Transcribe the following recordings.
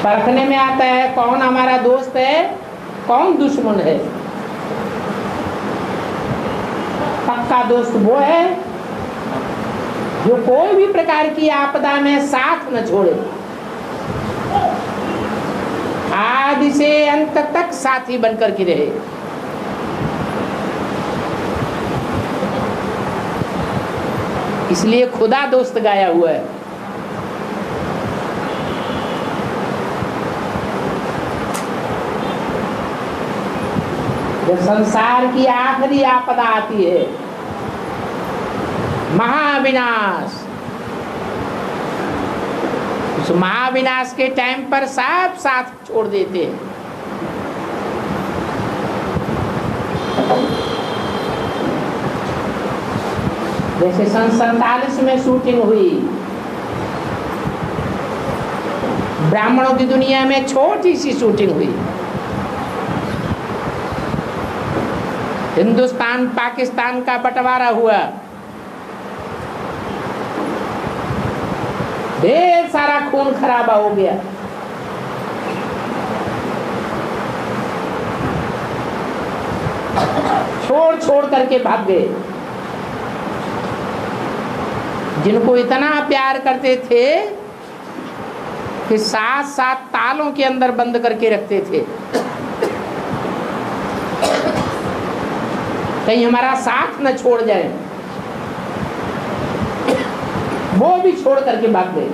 परखने में आता है कौन हमारा दोस्त है, कौन दुश्मन है। पक्का दोस्त वो है जो कोई भी प्रकार की आपदा में साथ न छोड़े, आदि से अंत तक साथी बनकर के रहे। इसलिए खुदा दोस्त गाया हुआ है। जब संसार की आखिरी आपदा आती है, महाविनाश, उस महाविनाश के टाइम पर सब साथ छोड़ देते हैं। जैसे सन 47 में शूटिंग हुई, ब्राह्मणों की दुनिया में छोटी सी शूटिंग हुई। हिंदुस्तान पाकिस्तान का बंटवारा हुआ, ढेर सारा खून खराबा हो गया। छोड़ छोड़ करके भाग गए। जिनको इतना प्यार करते थे कि साथ साथ तालों के अंदर बंद करके रखते थे, कहीं हमारा साथ न छोड़ जाए, वो भी छोड़ करके भाग गए।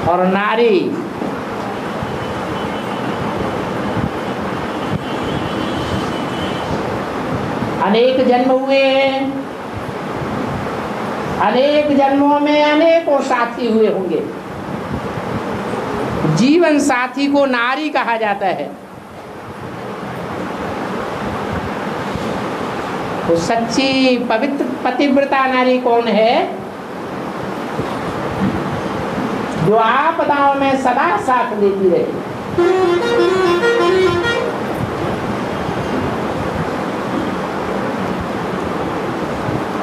और नारी अनेक जन्म हुए हैं, अनेक जन्मों में अनेकों साथी हुए होंगे। जीवन साथी को नारी कहा जाता है। तो सच्ची पवित्र पतिव्रता नारी कौन है? जो आपदाओं में सदा साथ देती रहे।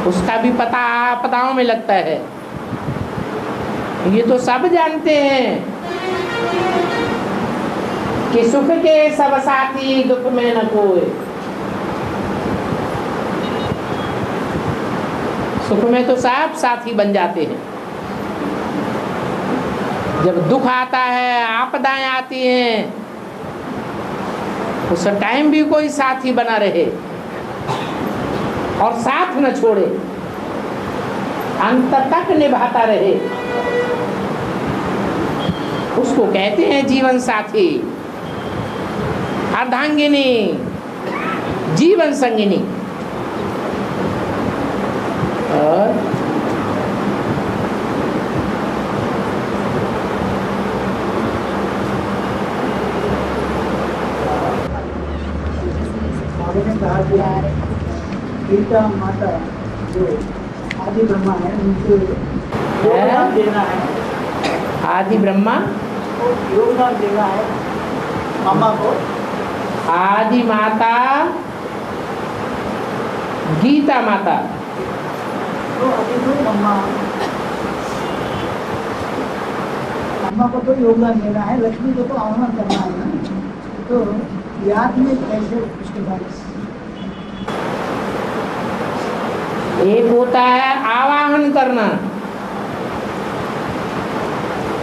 उसका भी पता आपदाओं में लगता है। ये तो सब जानते हैं कि सुख के सब साथी, दुख में न कोई। सुख में तो सब साथी बन जाते हैं, जब दुख आता है, आपदाएं आती हैं, उस टाइम भी कोई साथी बना रहे और साथ न छोड़े, अंत तक निभाता रहे, उसको कहते हैं जीवन साथी, अर्धांगिनी, जीवन संगिनी। और गीता माता जो आदि ब्रह्मा है, उनको योगदान देना है। आदि ब्रह्मा योगदान देना है मामा को। आदि माता गीता माता, तो आदि को मम्मा को तो योगदान देना है, लक्ष्मी को तो आह्वान करना है ना। तो याद में कैसे उसके बारे में एक होता है आवाहन करना,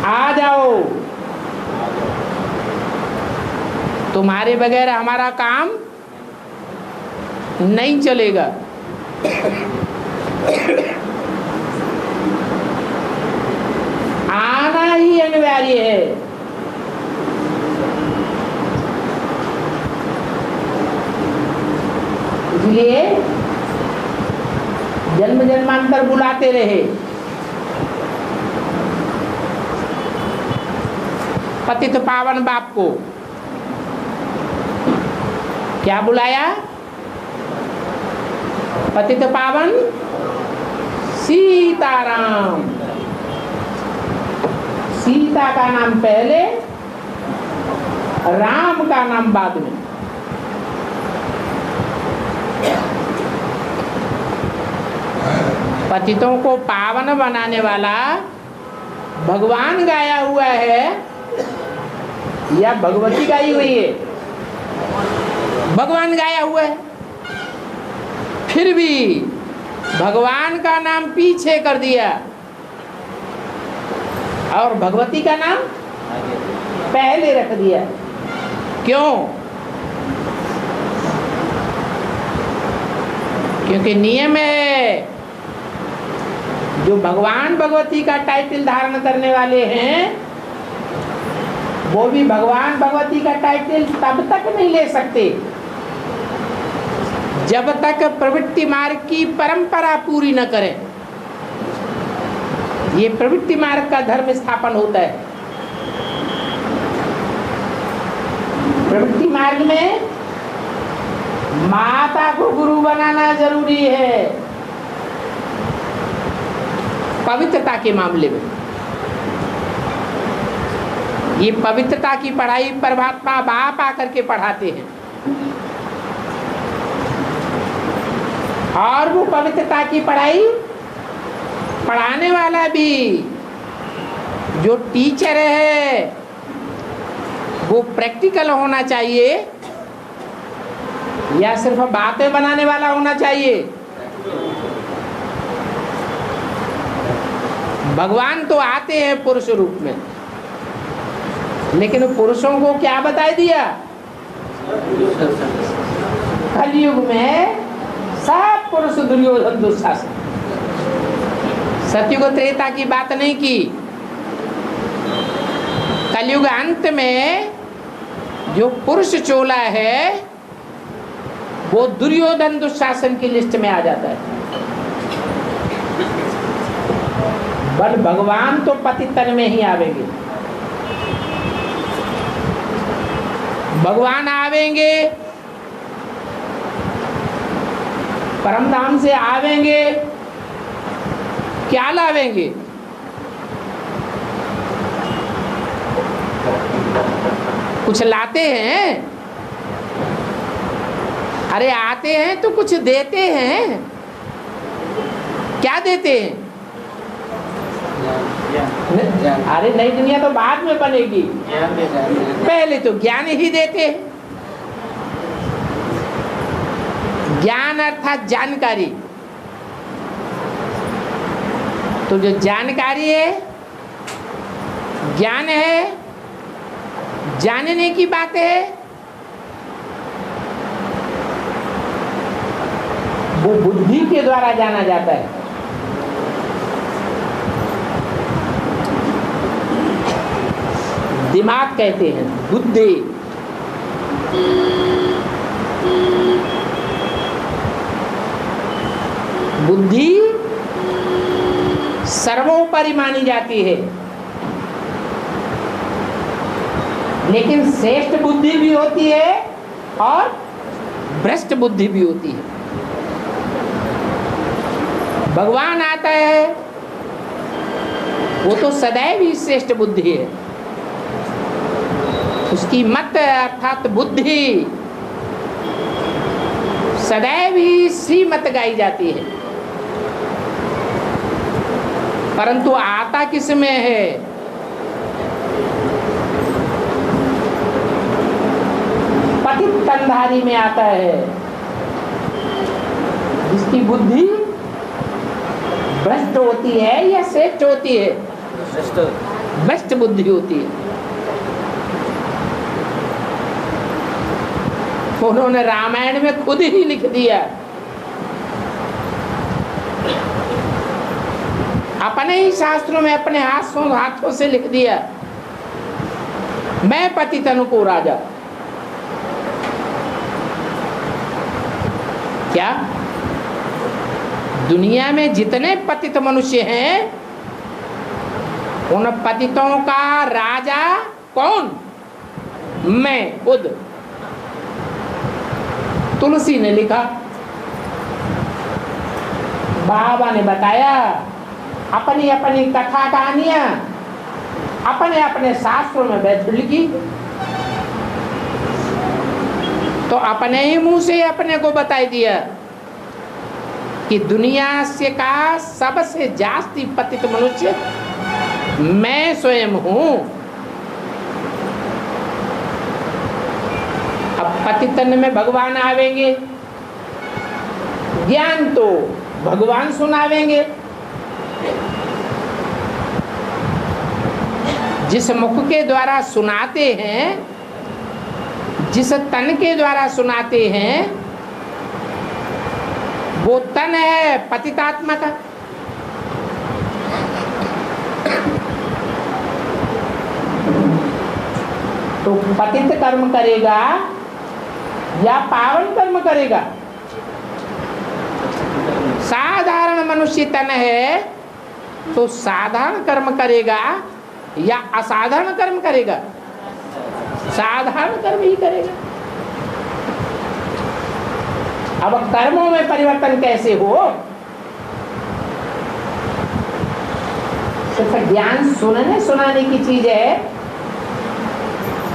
आ जाओ, तुम्हारे बगैर हमारा काम नहीं चलेगा। आना ही अनिवार्य है। इसलिए जन्म जन्मांतर बुलाते रहे। पतित पावन बाप को क्या बुलाया? पतित पावन सीताराम। सीता का नाम पहले, राम का नाम बाद में। पतितों को पावन बनाने वाला भगवान गाया हुआ है या भगवती गाई हुई है? भगवान गाया हुआ है। फिर भी भगवान का नाम पीछे कर दिया और भगवती का नाम पहले रख दिया। क्यों? क्योंकि नियम है, जो भगवान भगवती का टाइटल धारण करने वाले हैं वो भी भगवान भगवती का टाइटल तब तक नहीं ले सकते जब तक प्रवृत्ति मार्ग की परंपरा पूरी न करें। ये प्रवृत्ति मार्ग का धर्म स्थापन होता है। प्रवृत्ति मार्ग में माता को गुरु बनाना जरूरी है पवित्रता के मामले में। ये पवित्रता की पढ़ाई परमात्मा बाप आकर के पढ़ाते हैं और वो पवित्रता की पढ़ाई पढ़ाने वाला भी जो टीचर है वो प्रैक्टिकल होना चाहिए या सिर्फ बातें बनाने वाला होना चाहिए? भगवान तो आते हैं पुरुष रूप में, लेकिन पुरुषों को क्या बता दिया? कलयुग में सब पुरुष दुर्योधन दुशासन। सतयुग त्रेता की बात नहीं की। कलयुग अंत में जो पुरुष चोला है वो दुर्योधन दुशासन की लिस्ट में आ जाता है। बल भगवान तो पति तन में ही आवेंगे। भगवान आवेंगे, परम धाम से आवेंगे, क्या लावेंगे? कुछ लाते हैं? अरे आते हैं तो कुछ देते हैं। क्या देते हैं? अरे नई दुनिया तो बाद में बनेगी, पहले तो ज्ञान ही देते हैं। ज्ञान अर्थात जानकारी। तो जो जानकारी है, ज्ञान है, जानने की बात है, वो बुद्धि के द्वारा जाना जाता है। दिमाग कहते हैं, बुद्धि। बुद्धि सर्वोपरि मानी जाती है, लेकिन श्रेष्ठ बुद्धि भी होती है और भ्रष्ट बुद्धि भी होती है। भगवान आता है वो तो सदैव ही श्रेष्ठ बुद्धि है। उसकी मत अर्थात बुद्धि सदैव ही श्रीमत गाई जाती है। परंतु आता किस में है? पतित तनधारी में आता है, जिसकी बुद्धि भ्रष्ट होती है या श्रेष्ठ होती है? भ्रष्ट बुद्धि होती है। उन्होंने रामायण में खुद ही लिख दिया, अपने ही शास्त्रों में अपने हाथों से लिख दिया, मैं पतितन को राजा। क्या दुनिया में जितने पतित मनुष्य हैं उन पतितों का राजा कौन? मैं खुद। तुलसी ने लिखा, बाबा ने बताया, अपनी अपनी कथा कहानियां अपने अपने शास्त्रों में बैठ लिखी। तो अपने ही मुंह से अपने को बताई दिया कि दुनिया से का सबसे जास्ती पतित मनुष्य मैं स्वयं हूं। अब पतितन में भगवान आवेंगे, ज्ञान तो भगवान सुनावेंगे। जिस मुख के द्वारा सुनाते हैं, जिस तन के द्वारा सुनाते हैं, वो तन है पतितात्मा का। तो पतित कर्म करेगा या पावन कर्म करेगा? साधारण मनुष्य तन है तो साधारण कर्म करेगा या असाधारण कर्म करेगा? साधारण कर्म ही करेगा। अब कर्मों में परिवर्तन कैसे हो? सिर्फ ज्ञान सुनने सुनाने की चीज है,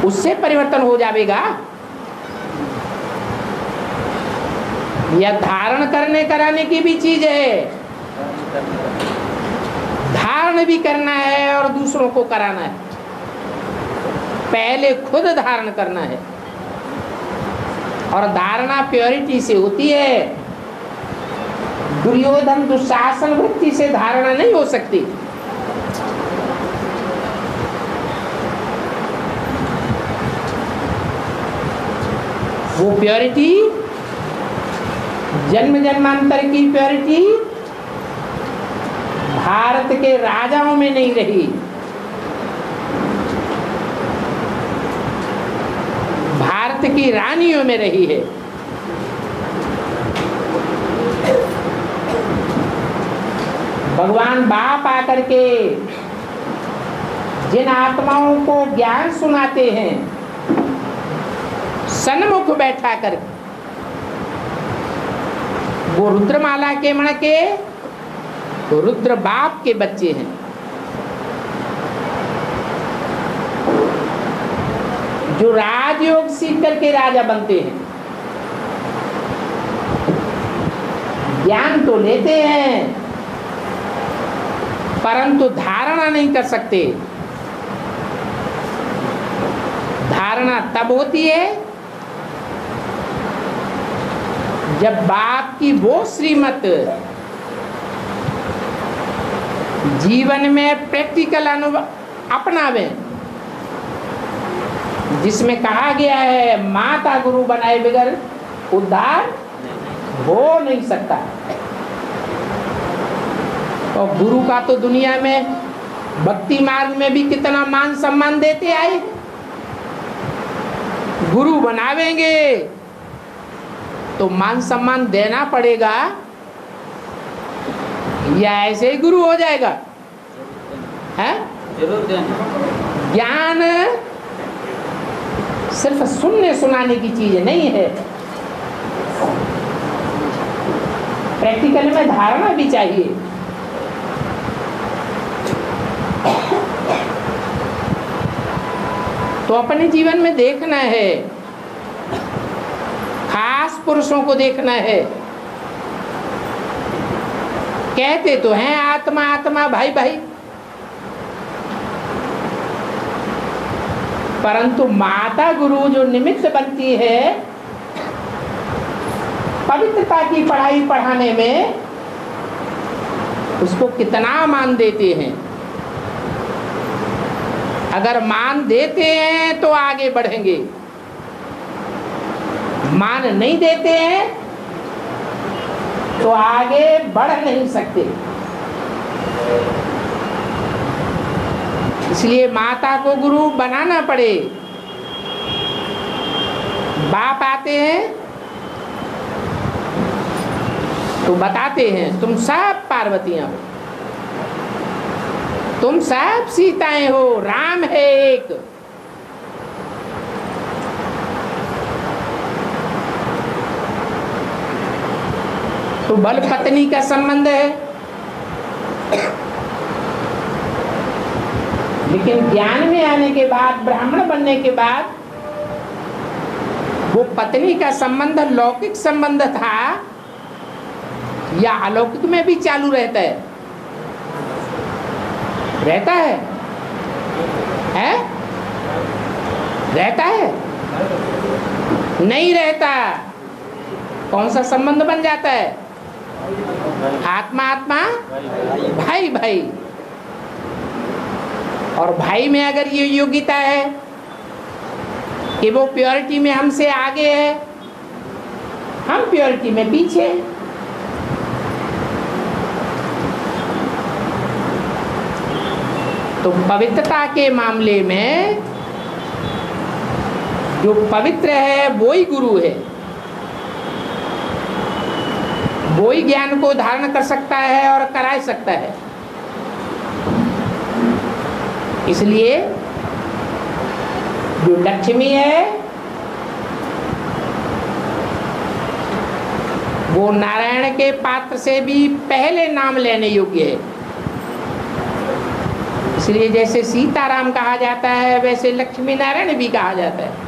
उससे परिवर्तन हो जाएगा? यह धारण करने कराने की भी चीज है। धारण भी करना है और दूसरों को कराना है। पहले खुद धारण करना है, और धारणा प्योरिटी से होती है। दुर्योधन दुशासन वृत्ति से धारणा नहीं हो सकती। वो प्योरिटी जन्म जन्मांतर की प्योरिटी भारत के राजाओं में नहीं रही, भारत की रानियों में रही है। भगवान बाप आकर के जिन आत्माओं को ज्ञान सुनाते हैं, सन्मुख बैठा कर, वो रुद्रमाला के मण के तो रुद्र बाप के बच्चे हैं। जो राजयोग सीख करके राजा बनते हैं, ज्ञान तो लेते हैं परंतु धारणा नहीं कर सकते। धारणा तब होती है जब बाप की वो श्रीमत जीवन में प्रैक्टिकल अनुभव अपनावे, जिसमें कहा गया है माता गुरु बनाए बगैर उद्धार हो नहीं सकता। तो गुरु का तो दुनिया में भक्ति मार्ग में भी कितना मान सम्मान देते आए। गुरु बनावेंगे तो मान सम्मान देना पड़ेगा या ऐसे ही गुरु हो जाएगा? है ज्ञान सिर्फ सुनने सुनाने की चीज नहीं है, प्रैक्टिकल में धारणा भी चाहिए। तो अपने जीवन में देखना है, खास पुरुषों को देखना है। कहते तो हैं आत्मा आत्मा भाई भाई, परंतु माता गुरु जो निमित्त बनती है पवित्रता की पढ़ाई पढ़ाने में, उसको कितना मान देते हैं। अगर मान देते हैं तो आगे बढ़ेंगे, मान नहीं देते हैं तो आगे बढ़ नहीं सकते। इसलिए माता को गुरु बनाना पड़े। बाप आते हैं तो बताते हैं तुम सब पार्वतियां हो, तुम सब सीताएं हो, राम है एक। तो बल पत्नी का संबंध है, लेकिन ज्ञान में आने के बाद, ब्राह्मण बनने के बाद, वो पत्नी का संबंध लौकिक संबंध था, या अलौकिक में भी चालू रहता है? रहता है? हैं? रहता है? नहीं रहता। कौन सा संबंध बन जाता है? आत्मा आत्मा, भाई भाई। और भाई में अगर ये योग्यता है कि वो प्योरिटी में हमसे आगे है, हम प्योरिटी में पीछे, तो पवित्रता के मामले में जो पवित्र है वो ही गुरु है, वो ही ज्ञान को धारण कर सकता है और करा सकता है। इसलिए जो लक्ष्मी है वो नारायण के पात्र से भी पहले नाम लेने योग्य है। इसलिए जैसे सीताराम कहा जाता है वैसे लक्ष्मी नारायण भी कहा जाता है।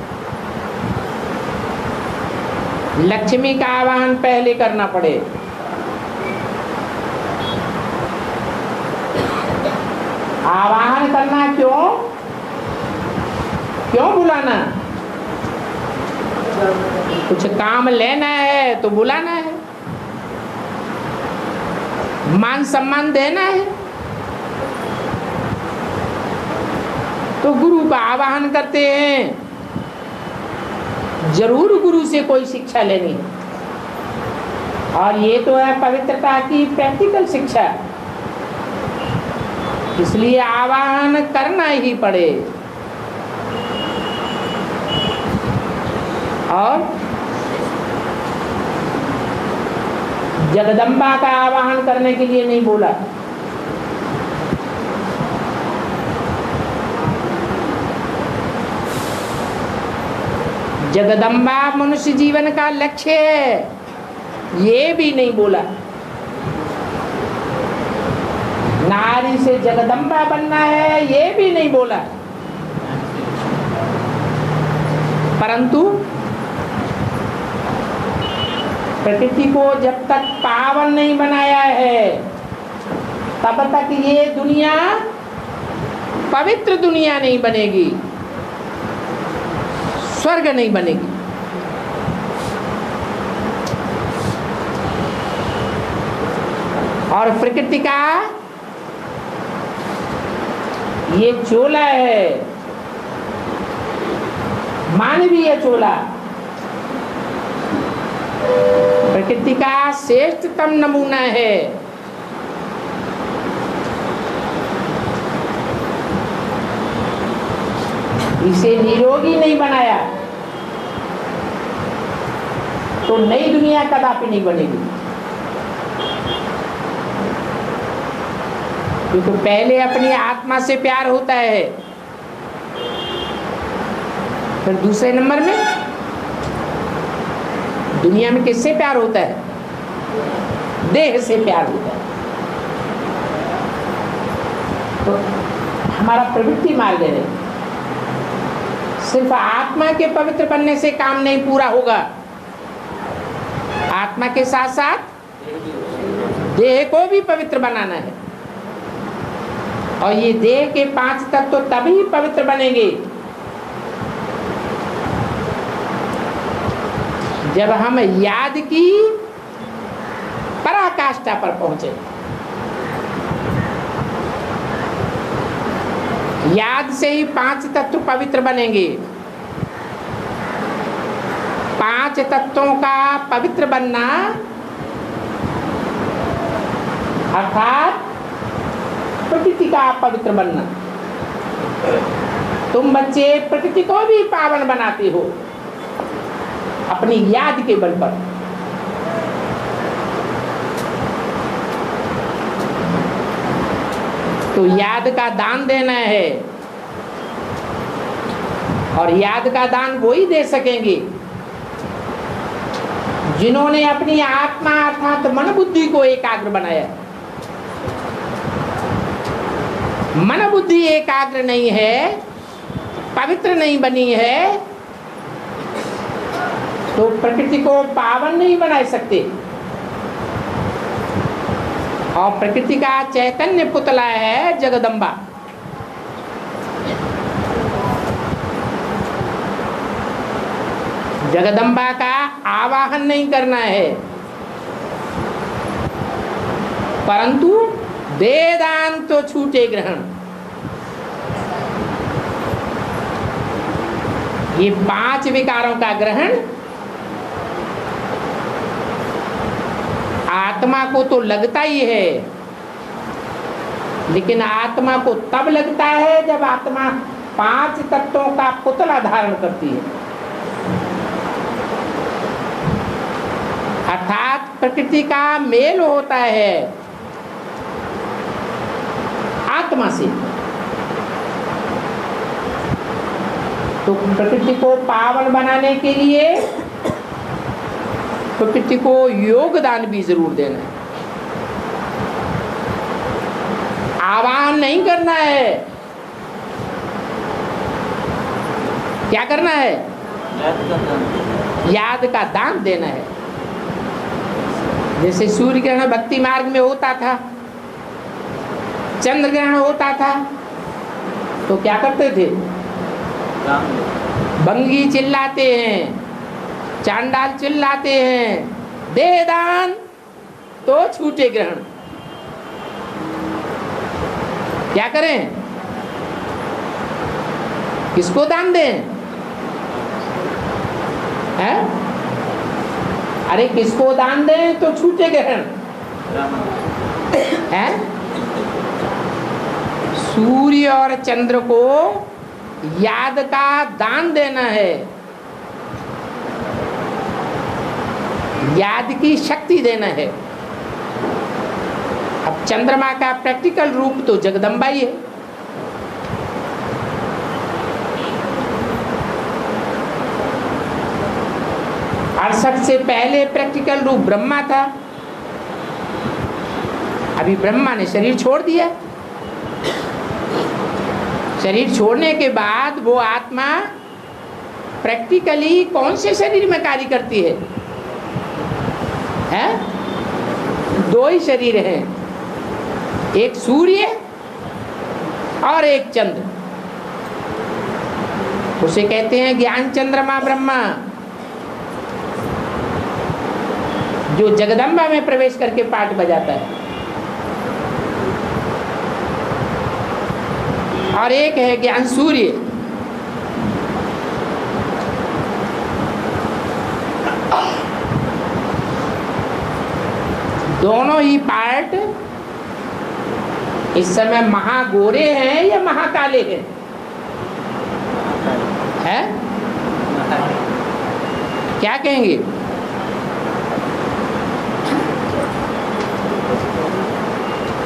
लक्ष्मी का आवाहन पहले करना पड़े। आवाहन करना क्यों? क्यों बुलाना? कुछ काम लेना है तो बुलाना है, मान सम्मान देना है तो गुरु का आवाहन करते हैं। जरूर गुरु से कोई शिक्षा लेनी, और ये तो है पवित्रता की प्रैक्टिकल शिक्षा, इसलिए आवाहन करना ही पड़े। और जगदम्बा का आवाहन करने के लिए नहीं बोला, जगदम्बा मनुष्य जीवन का लक्ष्य है, ये भी नहीं बोला। नारी से जगदम्बा बनना है, ये भी नहीं बोला। परंतु प्रकृति को जब तक पावन नहीं बनाया है तब तक ये दुनिया पवित्र दुनिया नहीं बनेगी, स्वर्ग नहीं बनेगी। और प्रकृति का ये चोला है, मानवीय चोला, प्रकृति का श्रेष्ठतम नमूना है। इसे निरोगी नहीं बनाया तो नई दुनिया कदापि नहीं बनेगी। क्योंकि पहले अपनी आत्मा से प्यार होता है, फिर दूसरे नंबर में दुनिया में किससे प्यार होता है? देह से प्यार होता है। तो हमारा प्रवृत्ति मार्ग है, सिर्फ आत्मा के पवित्र बनने से काम नहीं पूरा होगा, आत्मा के साथ साथ देह को भी पवित्र बनाना है। और ये देह के 5 तत्व तो तभी पवित्र बनेंगे जब हम याद की पराकाष्ठा पर पहुंचे। याद से ही 5 तत्व पवित्र बनेंगे। 5 तत्वों का पवित्र बनना अर्थात प्रकृति का पवित्र बनना। तुम बच्चे प्रकृति को भी पावन बनाते हो अपनी याद के बल पर। तो याद का दान देना है, और याद का दान वो ही दे सकेंगे जिन्होंने अपनी आत्मा अर्थात मन बुद्धि को एकाग्र बनाया। मन बुद्धि एकाग्र नहीं है, पवित्र नहीं बनी है, तो प्रकृति को पावन नहीं बना सकते। और प्रकृति का चैतन्य पुतला है जगदम्बा। जगदम्बा का आवाहन नहीं करना है, परंतु दे दान तो छूटे ग्रहण। ये 5 विकारों का ग्रहण आत्मा को तो लगता ही है, लेकिन आत्मा को तब लगता है जब आत्मा 5 तत्वों का पुतला धारण करती है, अर्थात प्रकृति का मेल होता है आत्मा से। तो प्रकृति को पावन बनाने के लिए प्रकृति को योगदान भी जरूर देना है, आह्वान नहीं करना है। क्या करना है? याद का दान देना है। जैसे सूर्य ग्रहण भक्ति मार्ग में होता था, चंद्र ग्रहण होता था, तो क्या करते थे? बंगी चिल्लाते हैं, चांडाल चिल्लाते हैं, दे दान तो छूटे ग्रहण। क्या करें? किसको दान दें? है? अरे किसको दान दें तो छूटे ग्रहण? है? सूर्य और चंद्र को याद का दान देना है, याद की शक्ति देना है। अब चंद्रमा का प्रैक्टिकल रूप तो जगदम्बा ही है। अड़सठ से पहले प्रैक्टिकल रूप ब्रह्मा था। अभी ब्रह्मा ने शरीर छोड़ दिया। शरीर छोड़ने के बाद वो आत्मा प्रैक्टिकली कौन से शरीर में कार्य करती है? हैं? 2 ही शरीर हैं, एक सूर्य और एक चंद्र। उसे कहते हैं ज्ञान चंद्रमा ब्रह्मा, जो जगदम्बा में प्रवेश करके पाठ बजाता है। और एक है ज्ञान सूर्य। दोनों ही पार्ट इस समय महागोरे हैं या महाकाले हैं? हैं? क्या कहेंगे?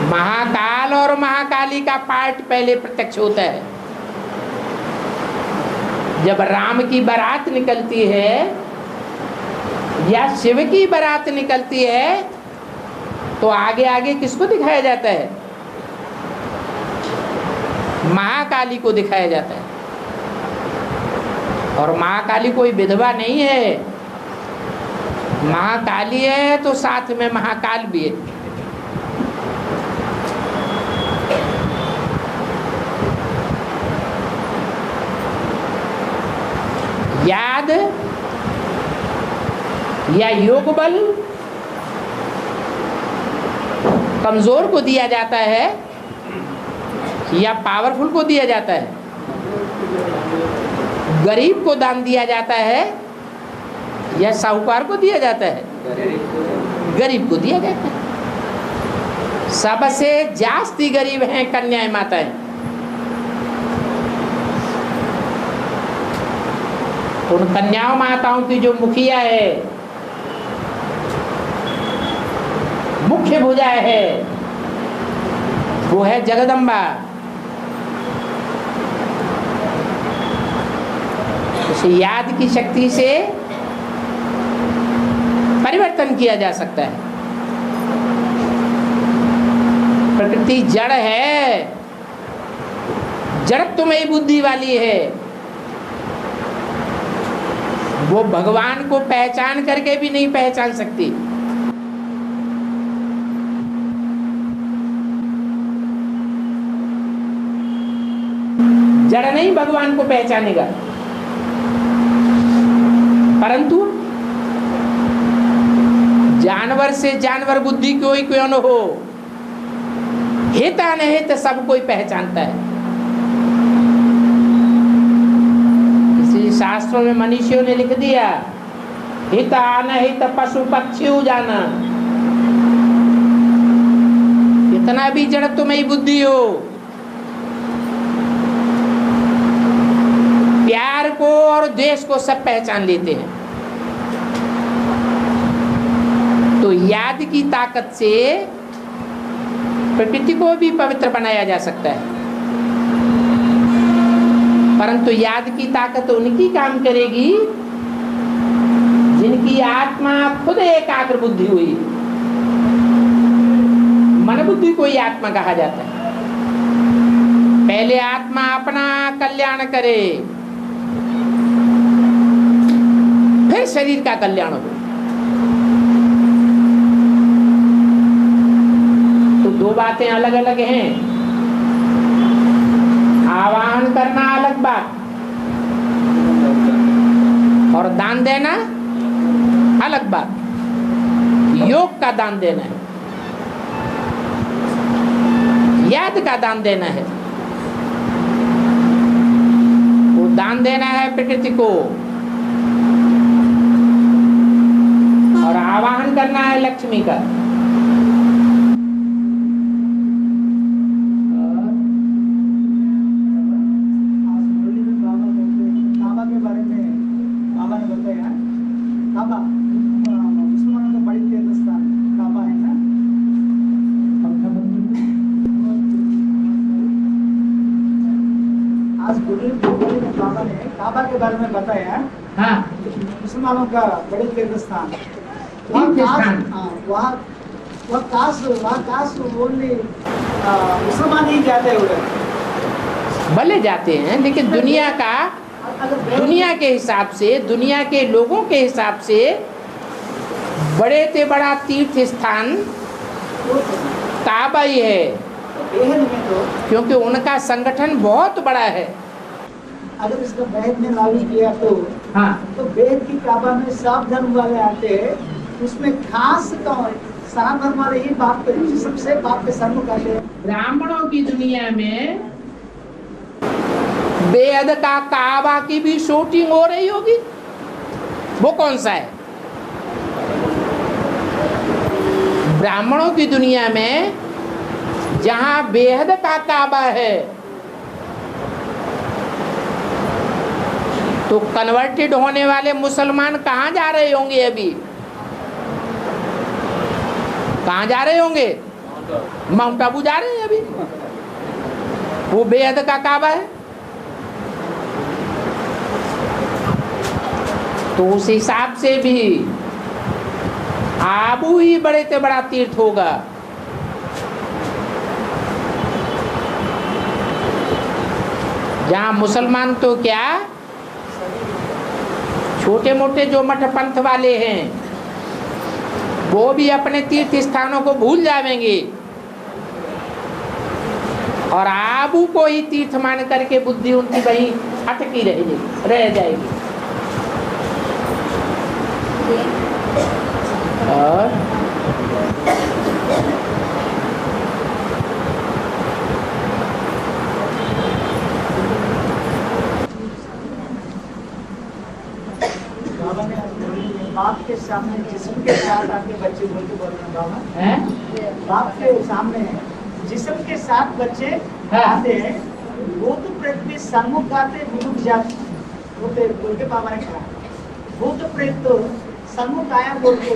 महाकाल और महाकाली का पार्ट पहले प्रत्यक्ष होता है। जब राम की बारात निकलती है या शिव की बारात निकलती है, तो आगे आगे किसको दिखाया जाता है? महाकाली को दिखाया जाता है। और महाकाली कोई विधवा नहीं है, महाकाली है तो साथ में महाकाल भी है। याद या योग बल कमजोर को दिया जाता है या पावरफुल को दिया जाता है? गरीब को दान दिया जाता है या साहूकार को दिया जाता है? गरीब को दिया जाता है। सबसे जास्ती गरीब हैं कन्याएं माताएं। उन कन्याओं माताओं की जो मुखिया है, मुख्य भुजा है, वो है जगदम्बा। उसे याद की शक्ति से परिवर्तन किया जा सकता है। प्रकृति जड़ है, जड़त्वमयी बुद्धि वाली है। वो भगवान को पहचान करके भी नहीं पहचान सकती। जड़ नहीं भगवान को पहचानेगा। परंतु जानवर से जानवर बुद्धि कोई क्यों न हो, हित अनहित सब कोई पहचानता है। किसी शास्त्रों में मनीषियों ने लिख दिया, हित अनहित पशु पक्षी जाना। कितना भी जड़ तुम्हें बुद्धि हो, प्यार को और द्वेष को सब पहचान लेते हैं। तो याद की ताकत से प्रकृति को भी पवित्र बनाया जा सकता है, परंतु याद की ताकत उनकी काम करेगी जिनकी आत्मा खुद एकाग्र बुद्धि हुई। मन बुद्धि को ही आत्मा कहा जाता है। पहले आत्मा अपना कल्याण करे, फिर शरीर का कल्याण हो। तो दो बातें अलग अलग हैं। आवाहन करना अलग बात और दान देना अलग बात। योग का दान देना है, याद का दान देना है। वो दान देना है प्रकृति को और आवाहन करना है लक्ष्मी का। काबा के बारे में बाबा ने बताया, काबा मुसलमानों का बड़ी तीर्थ स्थान काबा है ना। आज गुरु ने बाबा ने काबा के बारे में बताया। हाँ, मुसलमानों का बड़ी तीर्थ स्थान, वहाँ काश ओनली मुसलमान ही जाते हुए भले जाते हैं, लेकिन दुनिया का, दुनिया के हिसाब से, दुनिया के लोगों के हिसाब से बड़े से बड़ा तीर्थ स्थान काबा ही है, क्योंकि उनका संगठन बहुत बड़ा है। अगर इसका बेहद में लागू किया तो हाँ, तो बेहद की काबा में सब धर्म वाले आते हैं। उसमें खास सनातन धर्म वाले ही बाप के सबसे बाप के सन्मुख आते हैं। ब्राह्मणों की दुनिया में बेहद का काबा की भी शूटिंग हो रही होगी। वो कौन सा है? ब्राह्मणों की दुनिया में जहां बेहद का काबा है, तो कन्वर्टेड होने वाले मुसलमान कहाँ जा रहे होंगे? अभी कहाँ जा रहे होंगे? माउंट आबू जा रहे हैं अभी। वो बेहद का काबा है। तो उस हिसाब से भी आबू ही बड़े से बड़ा तीर्थ होगा। जहाँ मुसलमान तो क्या, छोटे मोटे जो मठ पंथ वाले हैं वो भी अपने तीर्थ स्थानों को भूल जाएंगे और आबू को ही तीर्थ मान करके बुद्धि उनकी वहीं अटकी रह जाएगी। और बाप के सामने जिस्म के साथ आके बच्चे बोलते बोल रहे हैं बाबा, बाप के सामने जिस्म के साथ बच्चे आते हैं, वो तो प्रेत के सम्मुख आते विमुख जाते बोल के बाबा ने कहा। वो तो प्रेत तो सम्मुख आया बोल के,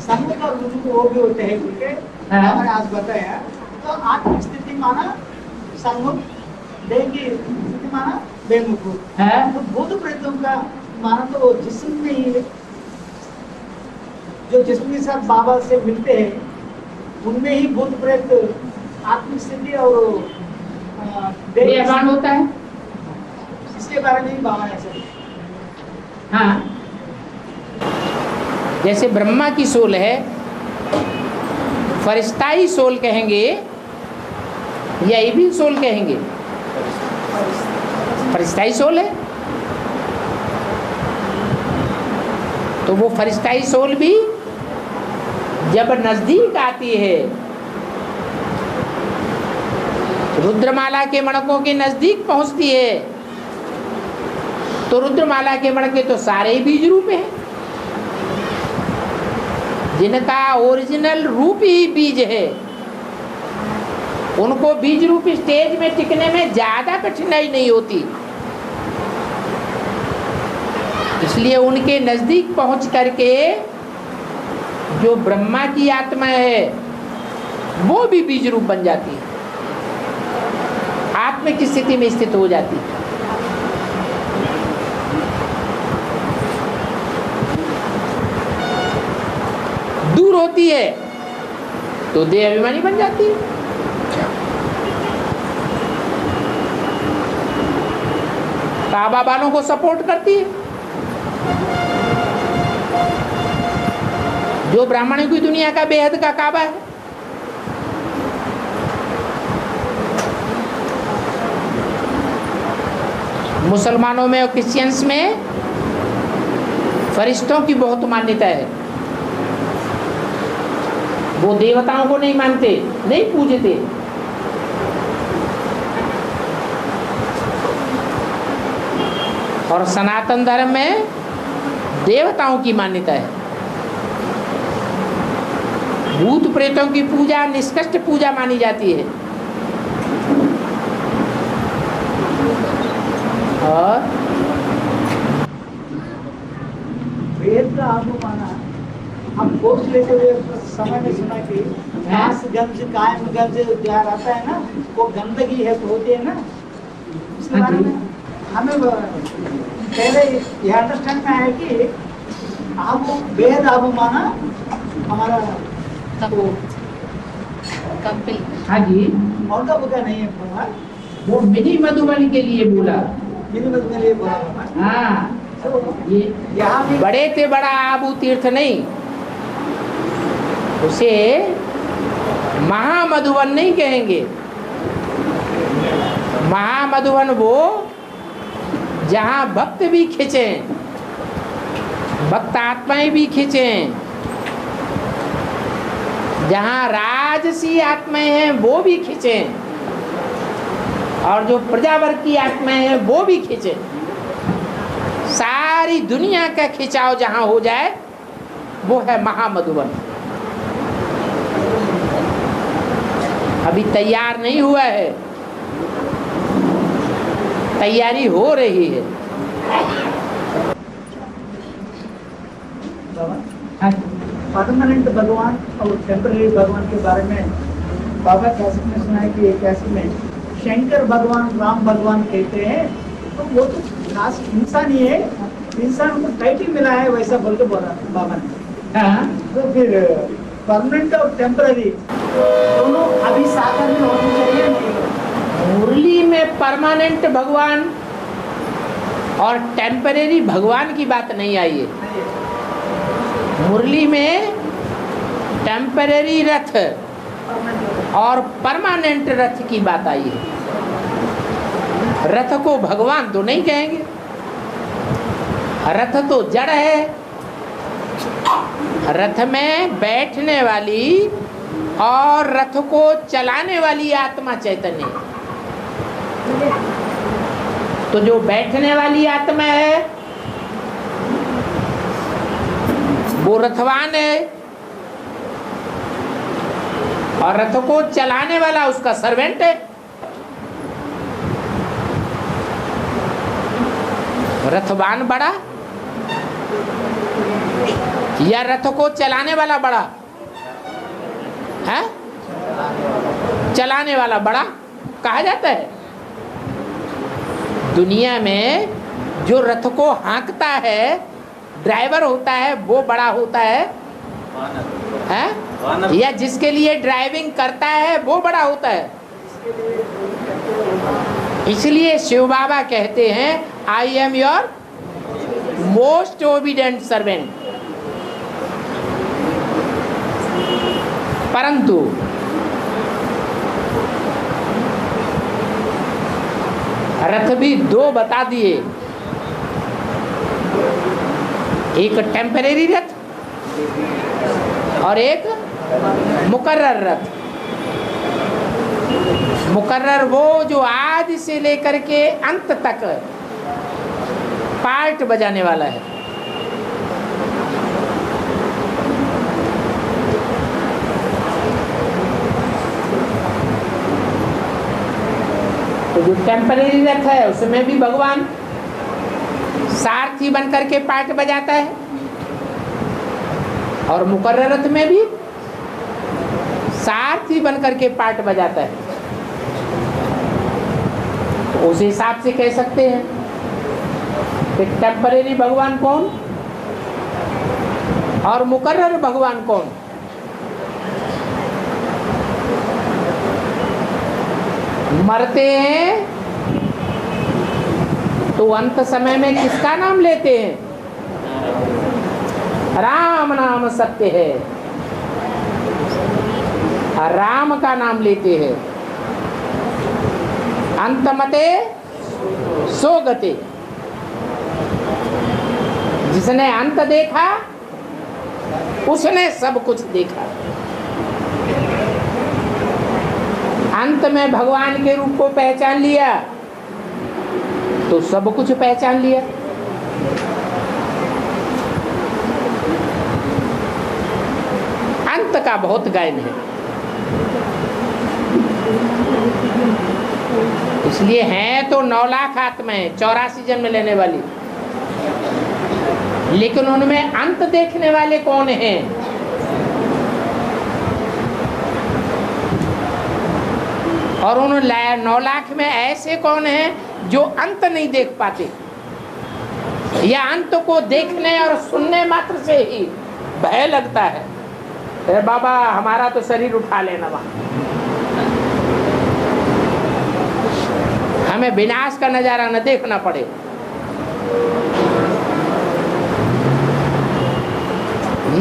सम्मुख और विमुख वो भी होते हैं बोल के बाबा ने आज बताया। तो आत्मिक स्थिति माना सम्मुख, देह की स्थिति माना बेमुख। तो भूत प्रेतों का माना तो जिस्म में ही, जो जिस्म के साथ बाबा से मिलते हैं उनमें ही भूत प्रेत आत्मिक स्थिति और देहभान होता है। इसके बारे में ही बाबा ने ऐसा। हाँ, जैसे ब्रह्मा की सोल है, फरिश्ताई सोल कहेंगे या इविल सोल कहेंगे? फरिश्ताई सोल है। तो वो फरिश्ताई सोल भी जब नजदीक आती है, रुद्रमाला के मणकों के नजदीक पहुंचती है, तो रुद्रमाला के मणके तो सारे ही बीज रूप हैं, जिनका ओरिजिनल रूप ही बीज है। उनको बीज रूप स्टेज में टिकने में ज्यादा कठिनाई नहीं होती, इसलिए उनके नजदीक पहुंच करके जो ब्रह्मा की आत्मा है वो भी बीज रूप बन जाती है, आत्मा की स्थिति में स्थित हो जाती है। दूर होती है तो देह अभिमानी बन जाती है। काबा वालों को सपोर्ट करती है। जो ब्राह्मणों की दुनिया का बेहद का काबा है, मुसलमानों में और क्रिश्चियंस में फरिश्तों की बहुत मान्यता है। वो देवताओं को नहीं मानते, नहीं पूजते। और सनातन धर्म में देवताओं की मान्यता है। भूत प्रेतों की पूजा निष्कृष्ट पूजा मानी जाती है। और वेद का माना हम कोर्स लेते हुए समय में सुना कि घासगंज कायमगंज त्योहार आता है ना, वो गंदगी है तो होती है ना, इसके बारे में हमें पहले यह अंडरस्टैंड में है कि आप वेद आप माना हमारा कपिल। हाँ जी, और का बुका नहीं है बाबा, वो मिनी मधुबनी के लिए बोला। मेरे मत में लिए बोला बाबा। हाँ, तो ये यहाँ भी बड़े से बड़ा आबू तीर्थ नहीं, उसे महामधुवन नहीं कहेंगे। महामधुवन वो जहाँ भक्त भी खींचे, भक्त आत्माएं भी खींचे, जहाँ राजसी आत्माएं हैं वो भी खींचे, और जो प्रजावर्ग की आत्माएं हैं वो भी खींचे। सारी दुनिया का खिंचाव जहाँ हो जाए वो है महामधुवन। अभी तैयार नहीं हुआ है, तैयारी हो रही है। परमानेंट भगवान और टेम्पररी भगवान के बारे में बाबा कैसे में सुना है कि कैसे में शंकर भगवान राम भगवान कहते हैं, तो वो तो खास इंसान ही है, इंसान को टाइटल मिला है वैसा बोल के बोला बाबा ने। हाँ? तो फिर परमानेंट और टेम्पररी दोनों अभी सागर में होनी चाहिए नहीं? मुरली में परमानेंट भगवान और टेम्परेरी भगवान की बात नहीं आई है। मुरली में टेम्परेरी रथ और परमानेंट रथ की बात आई है। रथ को भगवान तो नहीं कहेंगे, रथ तो जड़ है। रथ में बैठने वाली और रथ को चलाने वाली आत्मा चैतन्य। तो जो बैठने वाली आत्मा है वो रथवान है, और रथ को चलाने वाला उसका सर्वेंट है। रथवान बड़ा या रथ को चलाने वाला बड़ा है? चलाने वाला बड़ा कहा जाता है। दुनिया में जो रथ को हाँकता है, ड्राइवर होता है, वो बड़ा होता है? या जिसके लिए ड्राइविंग करता है वो बड़ा होता है। इसलिए शिव बाबा कहते हैं I am your most obedient servant. परंतु रथ भी दो बता दिए, एक टेम्परेरी रथ और एक मुकर्रर रथ। मुकर्रर वो जो आज से लेकर के अंत तक पार्ट बजाने वाला है। तो जो टेम्परेरी रथ है उसमें भी भगवान सारथी बनकर के पार्ट बजाता है, और मुकर्रर रथ में भी सारथी बनकर के पार्ट बजाता है। तो उस हिसाब से कह सकते हैं कि टेम्परेरी भगवान कौन और मुकर्रर भगवान कौन। मरते हैं तो अंत समय में किसका नाम लेते हैं? राम नाम सत्य है, राम का नाम लेते हैं। अंतमते सो गते, जिसने अंत देखा उसने सब कुछ देखा। अंत में भगवान के रूप को पहचान लिया तो सब कुछ पहचान लिया। अंत का बहुत गायन है, इसलिए हैं तो 9 लाख आत्माएं 84 जन्म लेने वाली, लेकिन उनमें अंत देखने वाले कौन हैं? और उन 9 लाख में ऐसे कौन हैं जो अंत नहीं देख पाते, या अंत को देखने और सुनने मात्र से ही भय लगता है, अरे बाबा हमारा तो शरीर उठा लेना वहां, हमें विनाश का नजारा न देखना पड़े।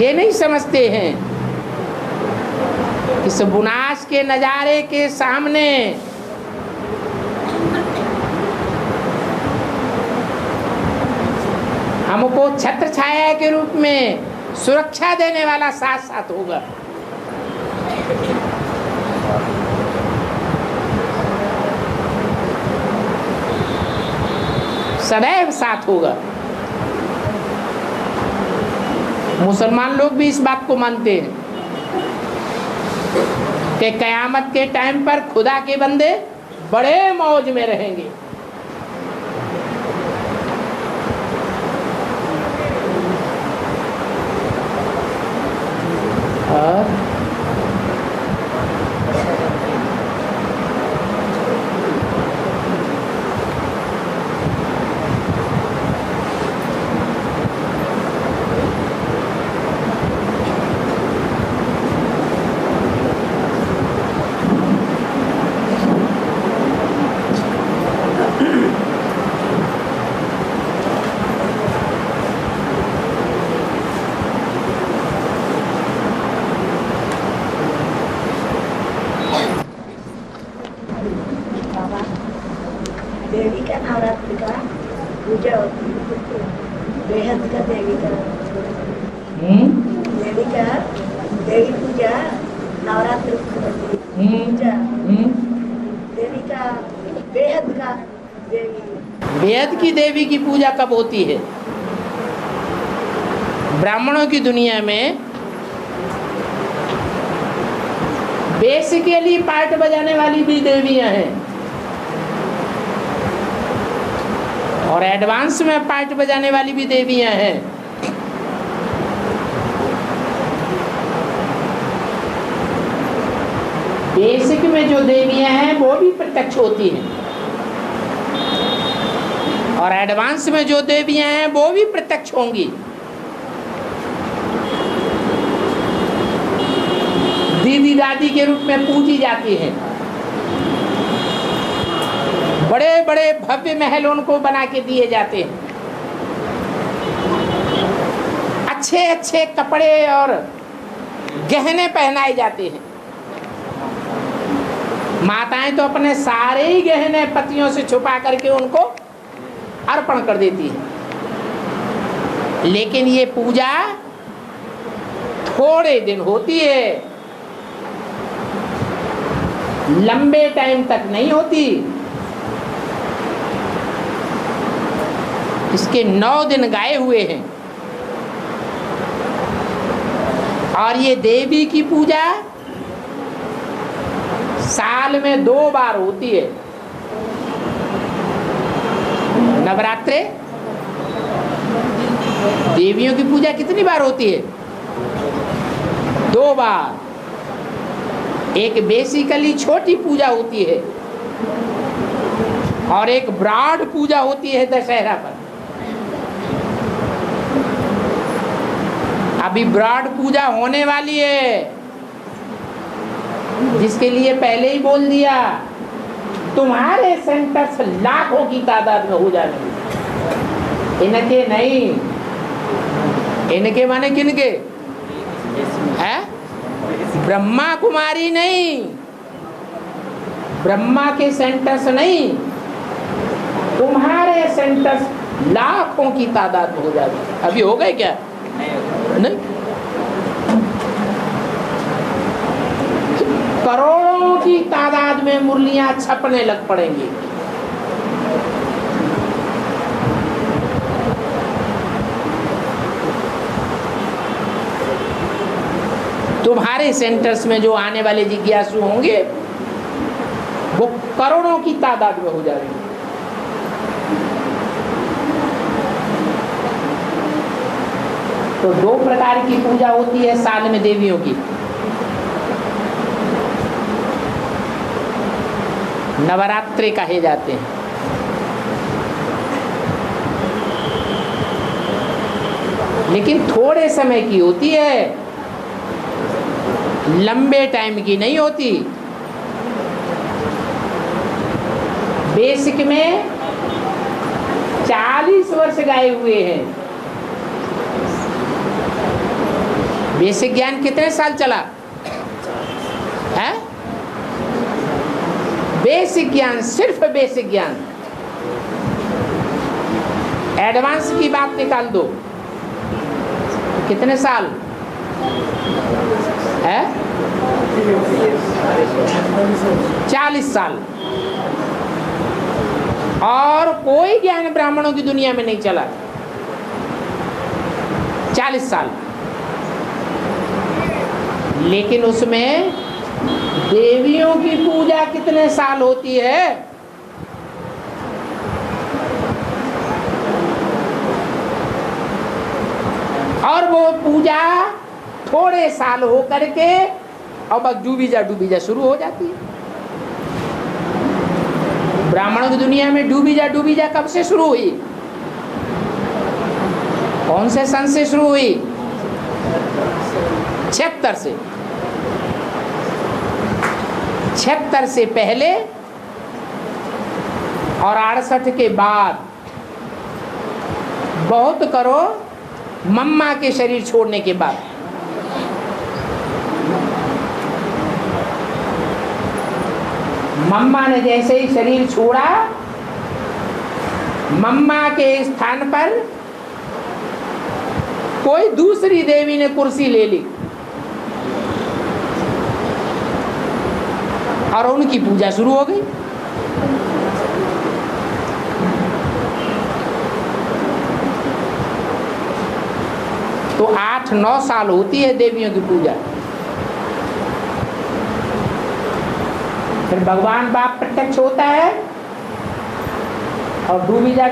ये नहीं समझते हैं इस विनाश के नजारे के सामने हमको छत्र छाया के रूप में सुरक्षा देने वाला साथ साथ होगा। सदैव साथ होगा। मुसलमान लोग भी इस बात को मानते हैं कि कयामत के टाइम पर खुदा के बंदे बड़े मौज में रहेंगे। और देवी का नवरात्रि का पूजा होती है, बेहद का देवी का देवी का देवी पूजा नवरात्रि पूजा देवी का बेहद का देवी। बेहद की देवी की पूजा कब होती है? ब्राह्मणों की दुनिया में बेसिकली पार्ट बजाने वाली भी देवियां हैं, और एडवांस में पार्ट बजाने वाली भी देवियां हैं। बेसिक में जो देवियां हैं वो भी प्रत्यक्ष होती हैं, और एडवांस में जो देवियां हैं वो भी प्रत्यक्ष होंगी। दीदी दादी के रूप में पूजी जाती हैं। बड़े बड़े भव्य महल उनको बना के दिए जाते हैं, अच्छे अच्छे कपड़े और गहने पहनाए जाते हैं, माताएं तो अपने सारे ही गहने पतियों से छुपा करके उनको अर्पण कर देती है, लेकिन ये पूजा थोड़े दिन होती है, लंबे टाइम तक नहीं होती। इसके 9 दिन गाए हुए हैं। और ये देवी की पूजा साल में 2 बार होती है। नवरात्रे देवियों की पूजा कितनी बार होती है? 2 बार। एक बेसिकली छोटी पूजा होती है और एक ब्रॉड पूजा होती है दशहरा पर। अभी ब्रॉड पूजा होने वाली है, जिसके लिए पहले ही बोल दिया तुम्हारे सेंटर्स लाखों की तादाद में हो जाएंगे। इनके नहीं, इनके माने किनके है? ब्रह्मा कुमारी नहीं, ब्रह्मा के सेंटर्स नहीं, तुम्हारे सेंटर्स लाखों की तादाद में हो जाएंगे। अभी हो गए क्या? नहीं, करोड़ों की तादाद में मुरलियां छपने लग पड़ेंगी। तुम्हारे सेंटर्स में जो आने वाले जिज्ञासु होंगे वो करोड़ों की तादाद में हो जाएंगे। तो 2 प्रकार की पूजा होती है साल में देवियों की। नवरात्रे कहे जाते हैं। लेकिन थोड़े समय की होती है, लंबे टाइम की नहीं होती। बेसिक में 40 वर्ष गाए हुए हैं। बेसिक ज्ञान कितने साल चला है? बेसिक ज्ञान, सिर्फ बेसिक ज्ञान। एडवांस की बात निकाल दो, कितने साल है? 40 साल। और कोई ज्ञान ब्राह्मणों की दुनिया में नहीं चला। 40 साल। लेकिन उसमें देवियों की पूजा कितने साल होती है? और वो पूजा थोड़े साल हो करके और बस डूबीजा शुरू हो जाती है। ब्राह्मणों की दुनिया में डूबीजा कब से शुरू हुई? कौन से सन से शुरू हुई? 76 से। 76 से पहले और 68 के बाद बहुत करो मम्मा के शरीर छोड़ने के बाद। मम्मा ने जैसे ही शरीर छोड़ा, मम्मा के स्थान पर कोई दूसरी देवी ने कुर्सी ले ली और उनकी पूजा शुरू हो गई। तो 8-9 साल होती है देवियों की पूजा। फिर भगवान बाप प्रत्यक्ष होता है और डूबीजा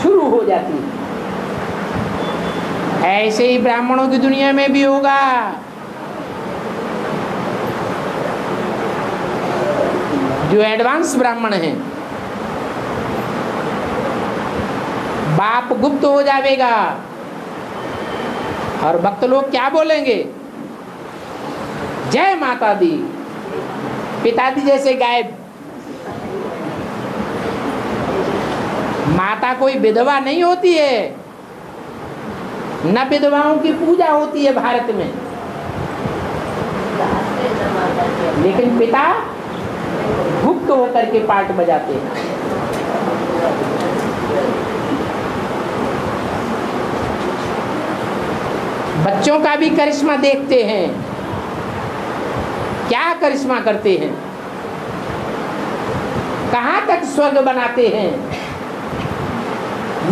शुरू हो जाती है। ऐसे ही ब्राह्मणों की दुनिया में भी होगा। जो एडवांस ब्राह्मण हैं, बाप गुप्त हो जाएगा और भक्त लोग क्या बोलेंगे? जय माता दी। पिताजी जैसे गायब। माता कोई विधवा नहीं होती है, न विधवाओं की पूजा होती है भारत में। लेकिन पिता गुप्त होकर के पार्ट बजाते हैं। बच्चों का भी करिश्मा देखते हैं, क्या करिश्मा करते हैं, कहां तक स्वर्ग बनाते हैं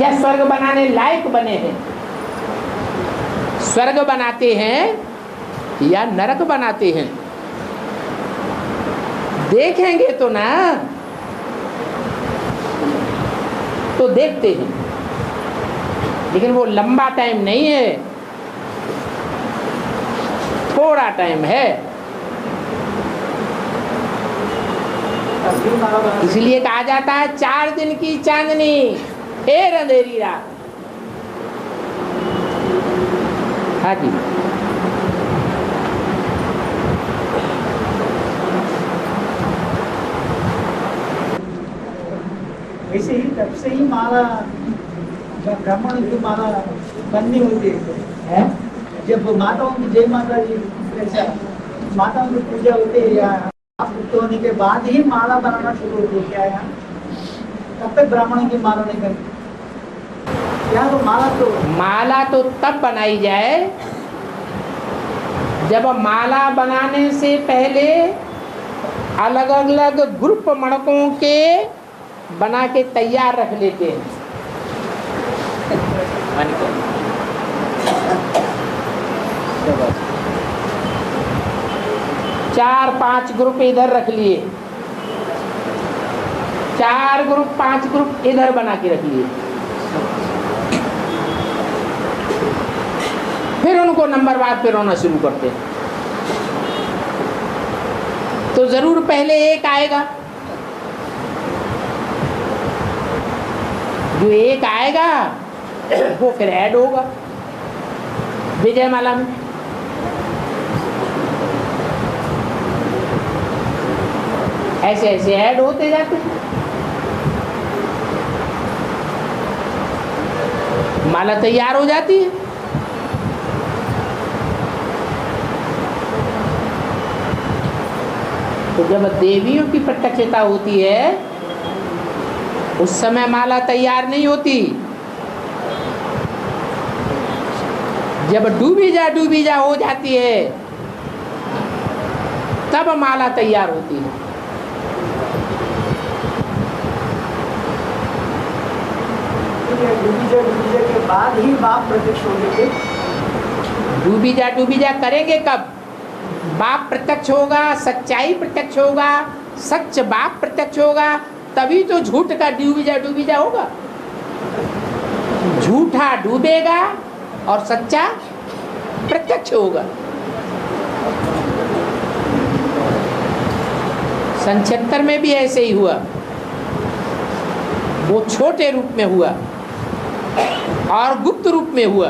या स्वर्ग बनाने लायक बने हैं, स्वर्ग बनाते हैं या नरक बनाते हैं। देखेंगे तो ना, तो देखते हैं, लेकिन वो लंबा टाइम नहीं है, थोड़ा टाइम है। इसलिए कहा जाता है 4 दिन की चांदनी फिर अंधेरी रात। हाँ जी, वैसे ही तब से ही माला, जब ब्राह्मण की माला बननी होती है, जब माताओं की जय माता जी जैसा माताओं की पूजा होती है या मुक्त होने के बाद ही माला बनाना शुरू होती है क्या यहाँ? तब तक ब्राह्मणों की माला नहीं करती क्या? तो माला तो तब बनाई जाए जब माला बनाने से पहले अलग अलग ग्रुप मणकों के बना के तैयार रख लेते हैं। 4-5 ग्रुप इधर रख लिए, 4 ग्रुप 5 ग्रुप इधर बना के रख लिए, फिर उनको नंबरवार पे रोना शुरू करते हैं। तो जरूर पहले एक आएगा, जो एक आएगा वो फिर ऐड होगा विजय माला में। ऐसे ऐसे ऐड होते जाते हैं। माला तैयार हो जाती है। तो जब देवियों की प्रत्यक्षता होती है उस समय माला तैयार नहीं होती। जब डूबी जा हो जाती है तब माला तैयार होती है। डूबी जा के बाद ही बाप प्रत्यक्ष होंगे। डूबी जा करेंगे कब? बाप प्रत्यक्ष होगा, सच्चाई प्रत्यक्ष होगा, सच बाप प्रत्यक्ष होगा, तभी तो झूठ का डूबी जा होगा। झूठा डूबेगा और सच्चा प्रत्यक्ष होगा। सन 76 में भी ऐसे ही हुआ। वो छोटे रूप में हुआ और गुप्त रूप में हुआ,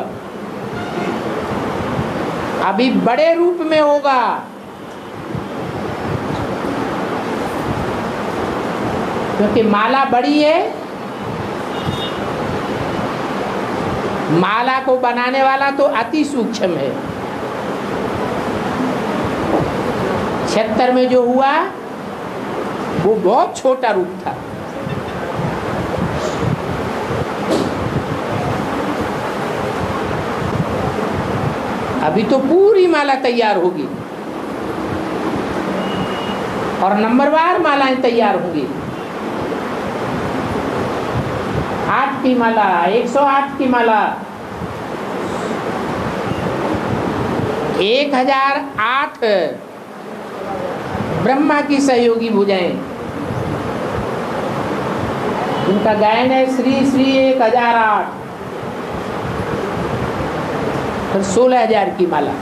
अभी बड़े रूप में होगा। क्योंकि माला बड़ी है, माला को बनाने वाला तो अति सूक्ष्म है। 76 में जो हुआ वो बहुत छोटा रूप था। अभी तो पूरी माला तैयार होगी और नंबरवार मालाएं तैयार होंगी। 8 की माला, 108 की माला, 1008 ब्रह्मा की सहयोगी भुजाएं, उनका गायन है श्री श्री 1008। फिर 16,000 की माला,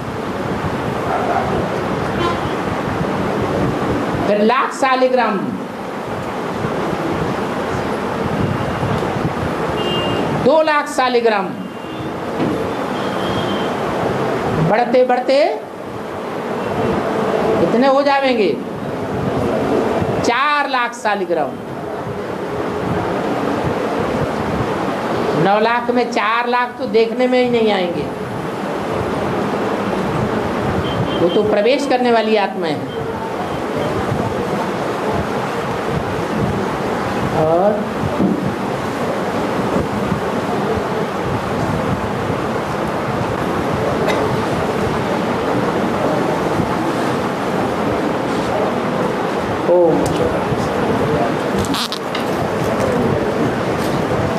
फिर लाख शालिग्राम, दो लाख शालिग्राम, बढ़ते बढ़ते कितने हो जाएंगे? 4 लाख शालिग्राम। 9 लाख में 4 लाख तो देखने में ही नहीं आएंगे। वो तो प्रवेश करने वाली आत्मा है। और ओम